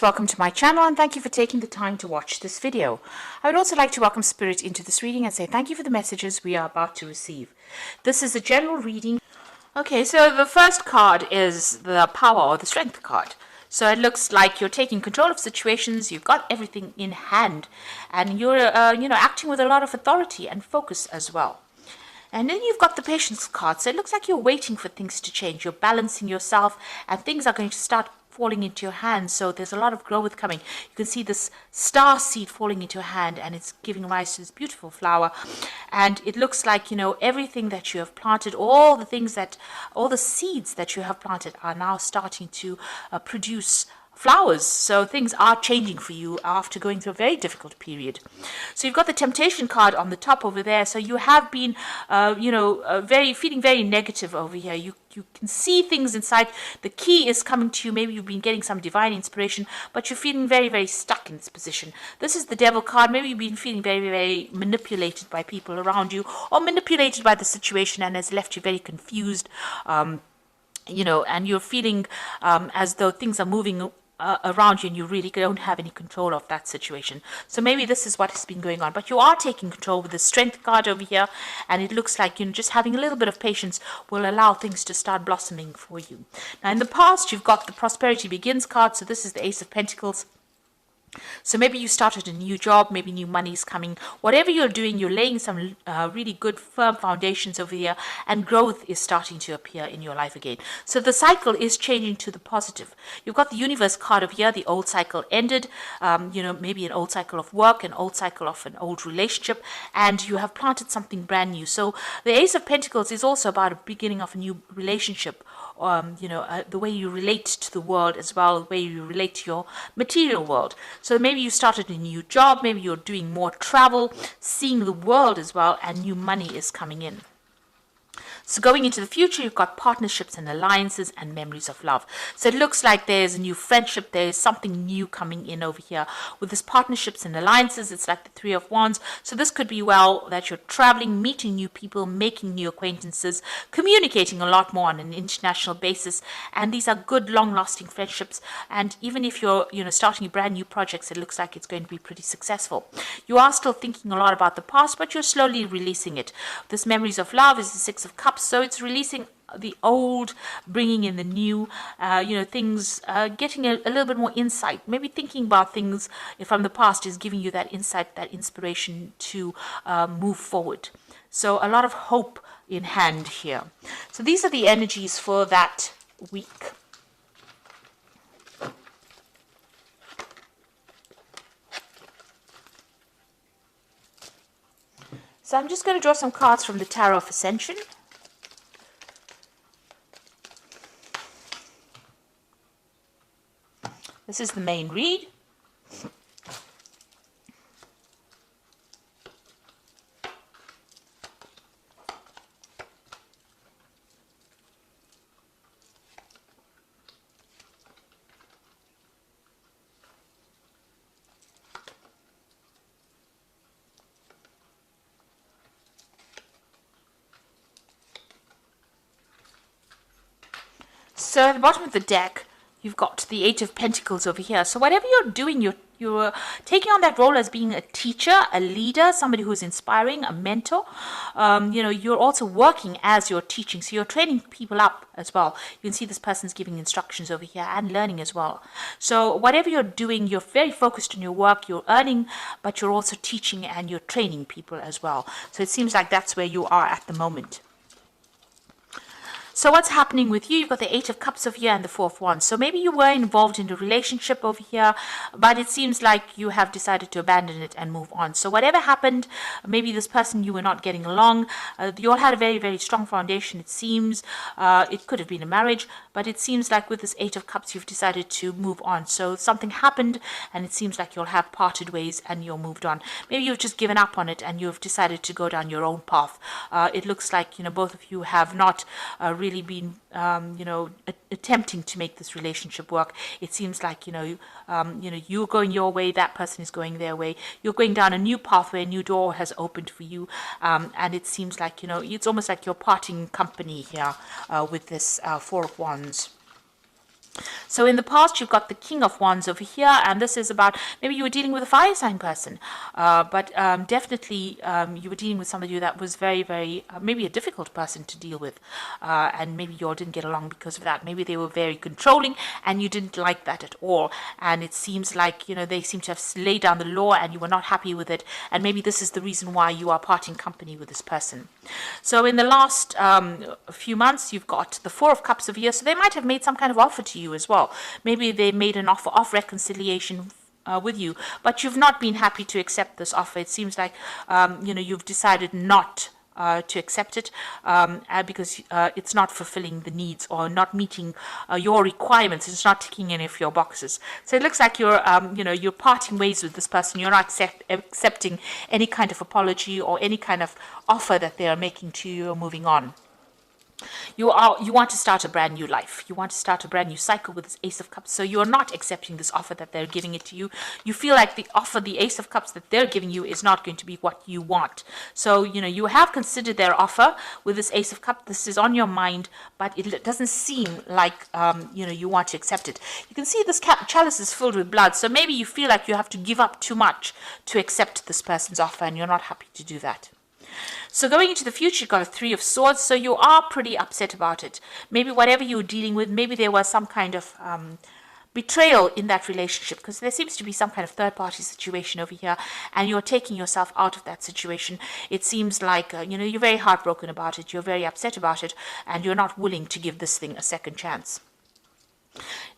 Welcome to my channel and thank you for taking the time to watch this video. I would also like to welcome Spirit into this reading and say thank you for the messages we are about to receive. This is a general reading. Okay, so the first card is the Power or the Strength card. So it looks like you're taking control of situations, you've got everything in hand, and you're acting with a lot of authority and focus as well. And then you've got the Patience card. So it looks like you're waiting for things to change. You're balancing yourself and things are going to start falling into your hands. So there's a lot of growth coming. You can see this star seed falling into your hand and it's giving rise to this beautiful flower. And it looks like, everything that you have planted, all the seeds that you have planted are now starting to produce flowers. So things are changing for you after going through a very difficult period. So you've got the Temptation card on the top over there. So you have been, feeling very negative over here. You can see things inside. The key is coming to you. Maybe you've been getting some divine inspiration, but you're feeling very, very stuck in this position. This is the Devil card. Maybe you've been feeling very, very manipulated by people around you or manipulated by the situation and has left you very confused. And you're feeling as though things are moving around you and you really don't have any control of that situation. So maybe this is what has been going on, but you are taking control with the Strength card over here, and it looks like just having a little bit of patience will allow things to start blossoming for you. Now in the past you've got the Prosperity Begins card. So this is the Ace of Pentacles. So maybe you started a new job, maybe new money is coming. Whatever you're doing, you're laying some really good firm foundations over here, and growth is starting to appear in your life again. So the cycle is changing to the positive. You've got the Universe card over here. The old cycle ended, maybe an old cycle of work, an old cycle of an old relationship, and you have planted something brand new. So the Ace of Pentacles is also about a beginning of a new relationship. The way you relate to the world as well, the way you relate to your material world. So maybe you started a new job, maybe you're doing more travel, seeing the world as well, and new money is coming in. So going into the future, you've got partnerships and alliances and memories of love. So it looks like there's a new friendship. There's something new coming in over here. With this partnerships and alliances, it's like the Three of Wands. So this could be that you're traveling, meeting new people, making new acquaintances, communicating a lot more on an international basis. And these are good, long-lasting friendships. And even if you're, starting brand new projects, it looks like it's going to be pretty successful. You are still thinking a lot about the past, but you're slowly releasing it. This memories of love is the Six of Cups. So it's releasing the old, bringing in the new, things, getting a little bit more insight. Maybe thinking about things from the past is giving you that insight, that inspiration to move forward. So a lot of hope in hand here. So these are the energies for that week. So I'm just going to draw some cards from the Tarot of Ascension. This is the main read. So at the bottom of the deck, you've got the Eight of Pentacles over here. So whatever you're doing, you're taking on that role as being a teacher, a leader, somebody who's inspiring, a mentor. You're also working as you're teaching. So you're training people up as well. You can see this person's giving instructions over here and learning as well. So whatever you're doing, you're very focused on your work. You're earning, but you're also teaching and you're training people as well. So it seems like that's where you are at the moment. So what's happening with you? You've got the Eight of Cups over here and the Four of Wands. So maybe you were involved in a relationship over here, but it seems like you have decided to abandon it and move on. So whatever happened, maybe this person you were not getting along, you all had a very, very strong foundation, it seems. It could have been a marriage, but it seems like with this Eight of Cups, you've decided to move on. So something happened, and it seems like you'll have parted ways and you're moved on. Maybe you've just given up on it and you've decided to go down your own path. It looks like, both of you have not really been attempting to make this relationship work. It seems like you're going your way, that person is going their way. You're going down a new pathway, a new door has opened for you, and it seems like it's almost like you're parting company here with this Four of Wands. So in the past, you've got the King of Wands over here, and this is about maybe you were dealing with a fire sign person, but definitely you were dealing with somebody that was very, very, maybe a difficult person to deal with, and maybe you all didn't get along because of that. Maybe they were very controlling, and you didn't like that at all, and it seems like, you know, they seem to have laid down the law, and you were not happy with it, and maybe this is the reason why you are parting company with this person. So in the last few months, you've got the Four of Cups over here, so they might have made some kind of offer to you as well. Maybe they made an offer of reconciliation with you, but you've not been happy to accept this offer. It seems like you know, you've decided not to accept it because it's not fulfilling the needs or not meeting your requirements. It's not ticking any of your boxes. So it looks like you're you know, you're parting ways with this person. You're not accepting any kind of apology or any kind of offer that they are making to you or moving on. You want to start a brand new life. You want to start a brand new cycle with this Ace of Cups. So you're not accepting this offer that they're giving it to you. You feel like the offer, the Ace of Cups that they're giving you is not going to be what you want. So, you know, you have considered their offer with this Ace of Cups. This is on your mind, but it doesn't seem like, you know, you want to accept it. You can see this chalice is filled with blood. So maybe you feel like you have to give up too much to accept this person's offer, and you're not happy to do that. So going into the future, you've got a Three of Swords, so you are pretty upset about it. Maybe whatever you were dealing with, maybe there was some kind of betrayal in that relationship, because there seems to be some kind of third-party situation over here, and you're taking yourself out of that situation. It seems like, you know, you're very heartbroken about it, you're very upset about it, and you're not willing to give this thing a second chance.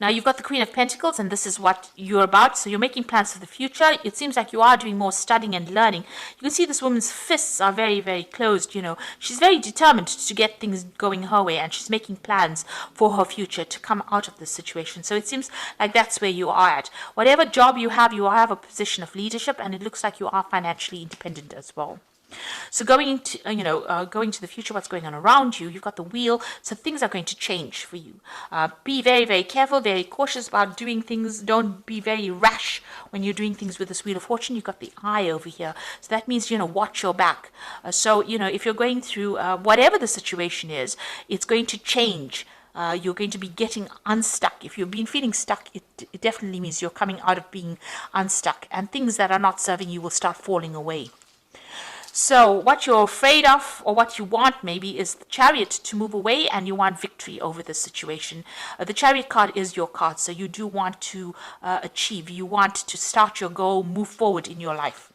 Now you've got the Queen of Pentacles, and this is what you're about. So you're making plans for the future. It seems like you are doing more studying and learning. You can see this woman's fists are very, very closed. You know, she's very determined to get things going her way, and she's making plans for her future to come out of this situation. So it seems like that's where you are at. Whatever job you have a position of leadership, and it looks like you are financially independent as well. So going into, going to the future, what's going on around you, you've got the Wheel, so things are going to change for you. Be very, very careful, very cautious about doing things. Don't be very rash when you're doing things with this Wheel of Fortune. You've got the Eye over here, so that means, you know, watch your back. So, you know, if you're going through whatever the situation is, it's going to change. You're going to be getting unstuck. If you've been feeling stuck, it definitely means you're coming out of being unstuck, and things that are not serving you will start falling away. So what you're afraid of, or what you want maybe, is the Chariot to move away, and you want victory over this situation. The Chariot card is your card, so you do want to achieve. You want to start your goal, move forward in your life.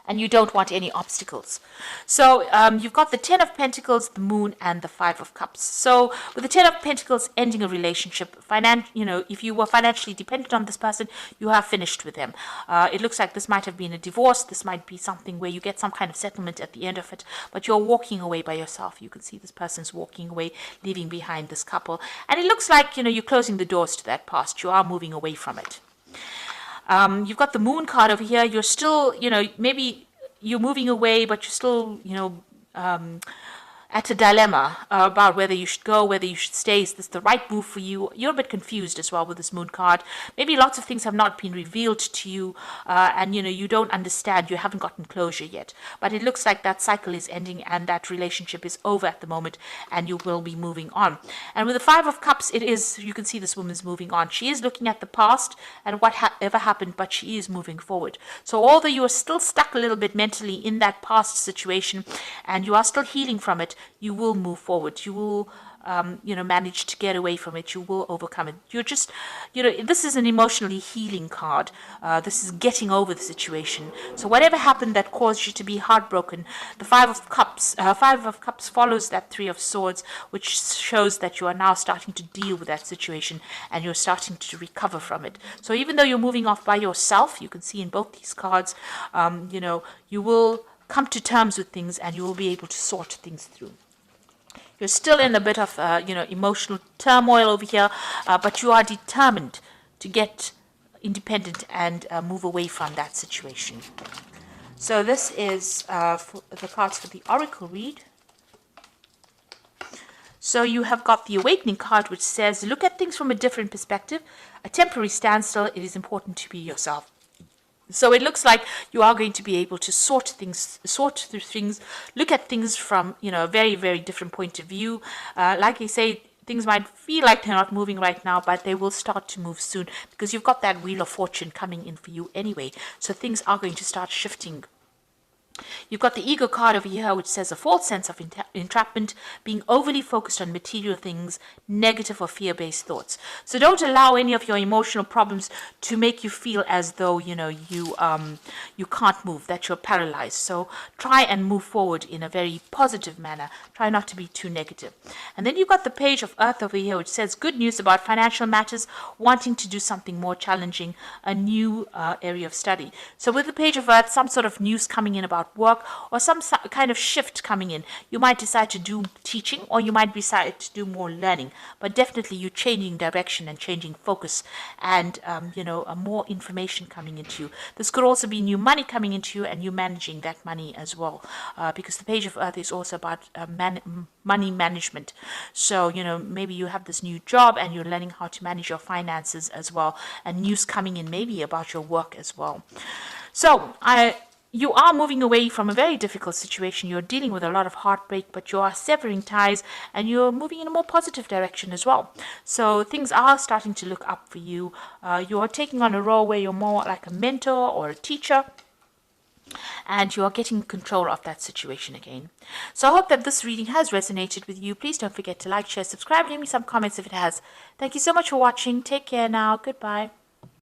And you don't want any obstacles. So you've got the Ten of Pentacles, the Moon, and the Five of Cups. So with the Ten of Pentacles ending a relationship, if you were financially dependent on this person, you have finished with them. It looks like this might have been a divorce. This might be something where you get some kind of settlement at the end of it, but you're walking away by yourself. You can see this person's walking away, leaving behind this couple. And it looks like, you know, you're closing the doors to that past. You are moving away from it. You've got the Moon card over here. You're still, you know, maybe you're moving away, but you're still, you know, at a dilemma about whether you should go, whether you should stay. Is this the right move for you? You're a bit confused as well with this Moon card. Maybe lots of things have not been revealed to you, and, you know, you don't understand. You haven't gotten closure yet. But it looks like that cycle is ending, and that relationship is over at the moment, and you will be moving on. And with the Five of Cups, it is, you can see this woman's moving on. She is looking at the past and what ever happened, but she is moving forward. So although you are still stuck a little bit mentally in that past situation, and you are still healing from it, you will move forward. You will, manage to get away from it. You will overcome it. You're just, this is an emotionally healing card. This is getting over the situation. So whatever happened that caused you to be heartbroken, the Five of Cups follows that Three of Swords, which shows that you are now starting to deal with that situation, and you're starting to recover from it. So even though you're moving off by yourself, you can see in both these cards, you will come to terms with things, and you will be able to sort things through. You're still in a bit of, emotional turmoil over here, but you are determined to get independent and move away from that situation. So this is for the cards for the Oracle read. So you have got the Awakening card, which says, look at things from a different perspective. A temporary standstill, it is important to be yourself. So it looks like you are going to be able to sort through things, look at things from, a very, very different point of view. Like I say, things might feel like they're not moving right now, but they will start to move soon, because you've got that Wheel of Fortune coming in for you anyway. So things are going to start shifting. You've got the ego card over here, which says a false sense of entrapment, being overly focused on material things, negative or fear-based thoughts. So don't allow any of your emotional problems to make you feel as though, you can't move, that you're paralyzed. So try and move forward in a very positive manner. Try not to be too negative. And then you've got the Page of Earth over here, which says good news about financial matters, wanting to do something more challenging, a new area of study. So with the Page of Earth, some sort of news coming in about work, or some kind of shift coming in. You might decide to do teaching, or you might decide to do more learning, but definitely you're changing direction and changing focus, and more information coming into you. This could also be new money coming into you, and you managing that money as well, because the Page of Earth is also about money management. So maybe you have this new job and you're learning how to manage your finances as well, and news coming in maybe about your work as well. So you are moving away from a very difficult situation. You're dealing with a lot of heartbreak, but you are severing ties, and you're moving in a more positive direction as well. So things are starting to look up for you. You are taking on a role where you're more like a mentor or a teacher, and you are getting control of that situation again. So I hope that this reading has resonated with you. Please don't forget to like, share, subscribe, leave me some comments if it has. Thank you so much for watching. Take care now. Goodbye.